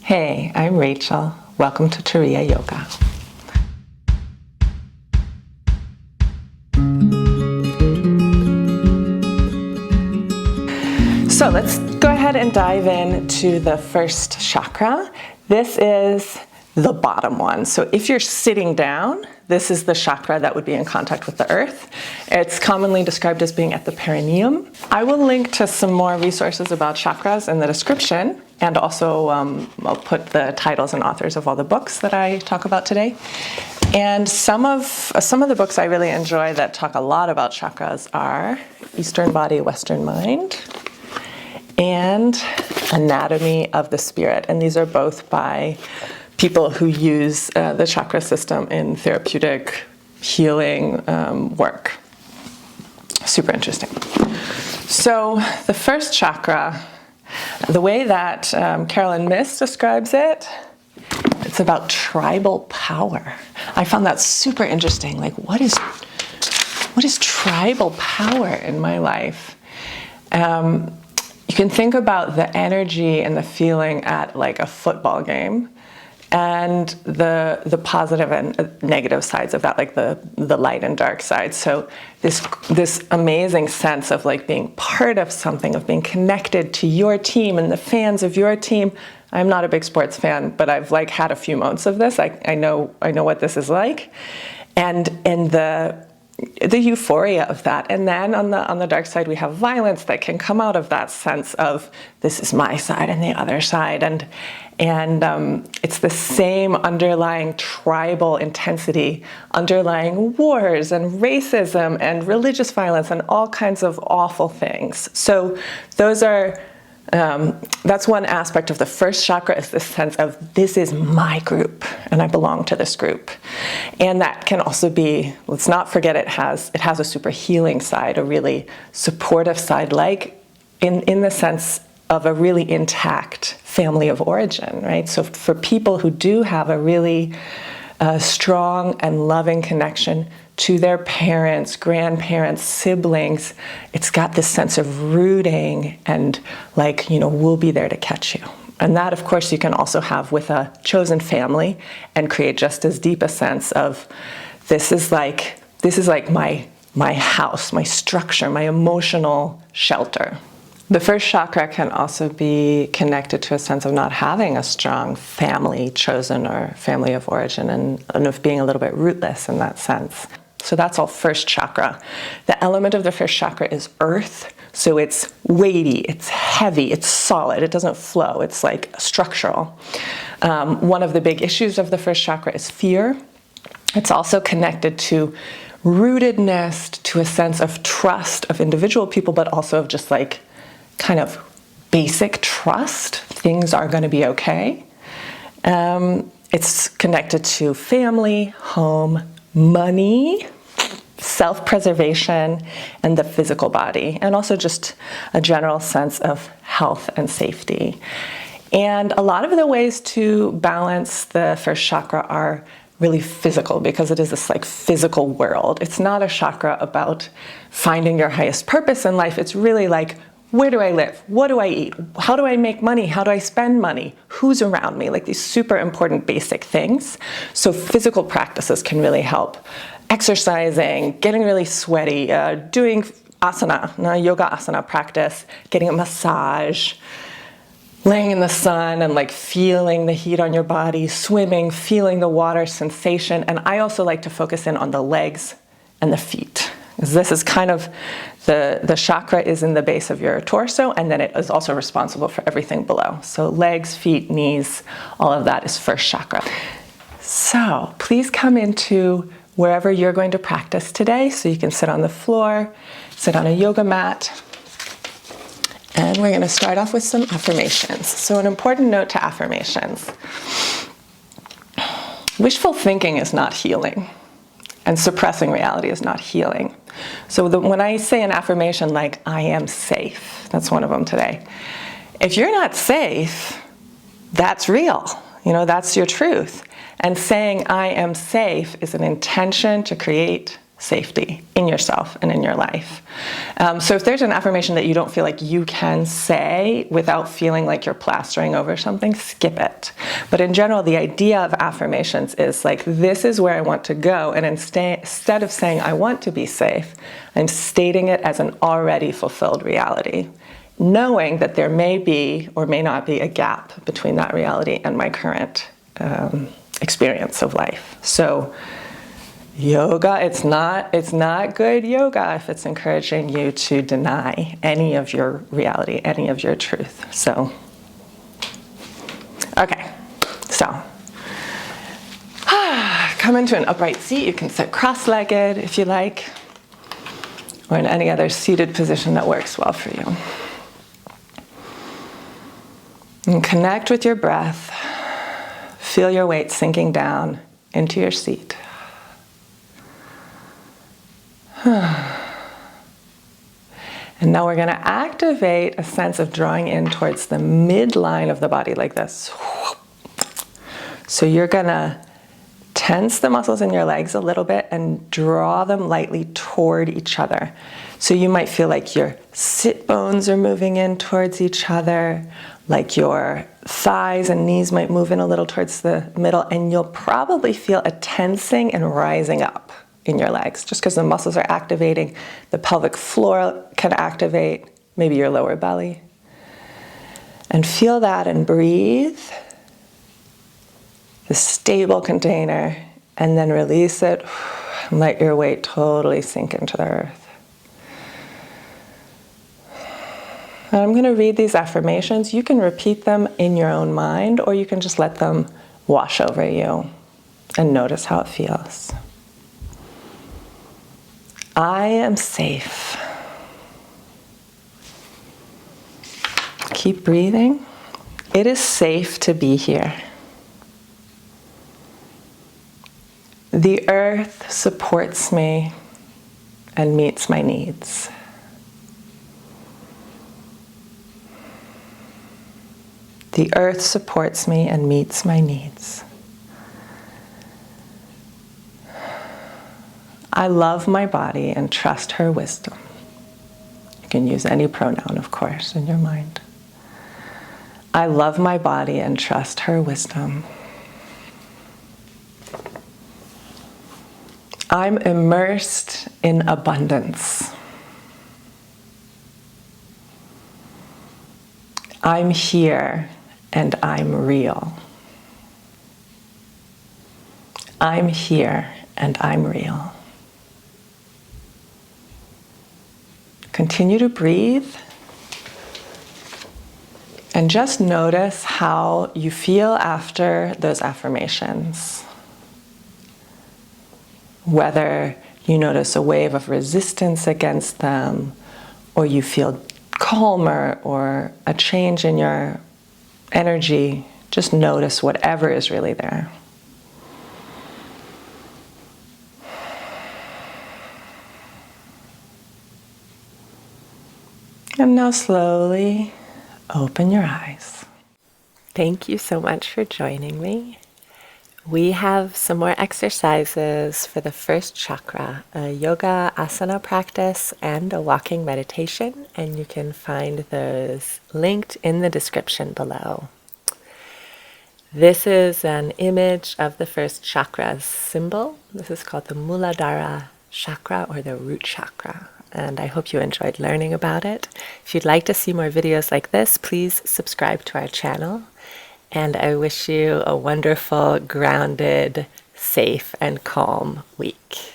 Hey, I'm Rachel. Welcome to Turiya Yoga. So let's go ahead and dive into the first chakra. This is the bottom one. So if you're sitting down, this is the chakra that would be in contact with the earth. It's commonly described as being at the perineum. I will link to some more resources about chakras in the description, and also I'll put the titles and authors of all the books that I talk about today. And some of the books I really enjoy that talk a lot about chakras are Eastern Body, Western Mind, and Anatomy of the Spirit. And these are both by people who use the chakra system in therapeutic healing work. Super interesting. So the first chakra, the way that Carolyn Myss describes it, it's about tribal power. I found that super interesting. Like, what is tribal power in my life? You can think about the energy and the feeling at like a football game, and the positive and negative sides of that, like the light and dark side. So this amazing sense of like being part of something, of being connected to your team and the fans of your team. I'm not a big sports fan, but I've like had a few moments of this. I know what this is like, and the euphoria of that. And then on the dark side, we have violence that can come out of that sense of this is my side and the other side, and it's the same underlying tribal intensity, underlying wars and racism and religious violence and all kinds of awful things. So those are that's one aspect of the first chakra, is this sense of this is my group and I belong to this group. And that can also be, let's not forget, it has a super healing side, a really supportive side, like in the sense of a really intact family of origin, right? So for people who do have a really strong and loving connection to their parents, grandparents, siblings, it's got this sense of rooting and like, we'll be there to catch you. And that, of course, you can also have with a chosen family and create just as deep a sense of this is like my house, my structure, my emotional shelter. The first chakra can also be connected to a sense of not having a strong family chosen or family of origin, and of being a little bit rootless in that sense. So that's all first chakra. The element of the first chakra is earth. So it's weighty, it's heavy, it's solid, it doesn't flow, it's like structural. One of the big issues of the first chakra is fear. It's also connected to rootedness, to a sense of trust of individual people, but also of just like kind of basic trust. Things are going to be okay. It's connected to family, home, money, self-preservation, and the physical body, and also just a general sense of health and safety. And a lot of the ways to balance the first chakra are really physical, because it is this like physical world. It's not a chakra about finding your highest purpose in life. It's really like, where do I live? What do I eat? How do I make money? How do I spend money? Who's around me? Like these super important basic things. So physical practices can really help. Exercising, getting really sweaty, doing asana, yoga asana practice, getting a massage, laying in the sun and like feeling the heat on your body, swimming, feeling the water sensation. And I also like to focus in on the legs and the feet. This is kind of the chakra is in the base of your torso, and then it is also responsible for everything below. So legs, feet, knees, all of that is first chakra. So please come into wherever you're going to practice today. So you can sit on the floor, sit on a yoga mat. And we're going to start off with some affirmations. So an important note to affirmations. Wishful thinking is not healing. And suppressing reality is not healing. So when I say an affirmation like, I am safe, that's one of them today. If you're not safe, that's real. That's your truth. And saying I am safe is an intention to create safety in yourself and in your life. So if there's an affirmation that you don't feel like you can say without feeling like you're plastering over something, skip it. But in general, the idea of affirmations is like, this is where I want to go. And instead of saying, I want to be safe, I'm stating it as an already fulfilled reality, knowing that there may be or may not be a gap between that reality and my current experience of life. So yoga, it's not good yoga if it's encouraging you to deny any of your reality, any of your truth. So, okay, so come into an upright seat. You can sit cross-legged if you like, or in any other seated position that works well for you. And connect with your breath. Feel your weight sinking down into your seat. And now we're going to activate a sense of drawing in towards the midline of the body like this. So you're going to tense the muscles in your legs a little bit and draw them lightly toward each other. So you might feel like your sit bones are moving in towards each other, like your thighs and knees might move in a little towards the middle, and you'll probably feel a tensing and rising up in your legs, just because the muscles are activating. The pelvic floor can activate, maybe your lower belly. And feel that and breathe. The stable container, and then release it and let your weight totally sink into the earth. And I'm going to read these affirmations. You can repeat them in your own mind, or you can just let them wash over you and notice how it feels. I am safe. Keep breathing. It is safe to be here. The earth supports me and meets my needs. The earth supports me and meets my needs. I love my body and trust her wisdom. You can use any pronoun, of course, in your mind. I love my body and trust her wisdom. I'm immersed in abundance. I'm here and I'm real. I'm here and I'm real. Continue to breathe and just notice how you feel after those affirmations. Whether you notice a wave of resistance against them, or you feel calmer, or a change in your energy, just notice whatever is really there. And now slowly open your eyes. Thank you so much for joining me. We have some more exercises for the first chakra, a yoga asana practice and a walking meditation, and you can find those linked in the description below. This is an image of the first chakra's symbol. This is called the Muladhara chakra, or the root chakra, and I hope you enjoyed learning about it. If you'd like to see more videos like this, please subscribe to our channel. And I wish you a wonderful, grounded, safe, and calm week.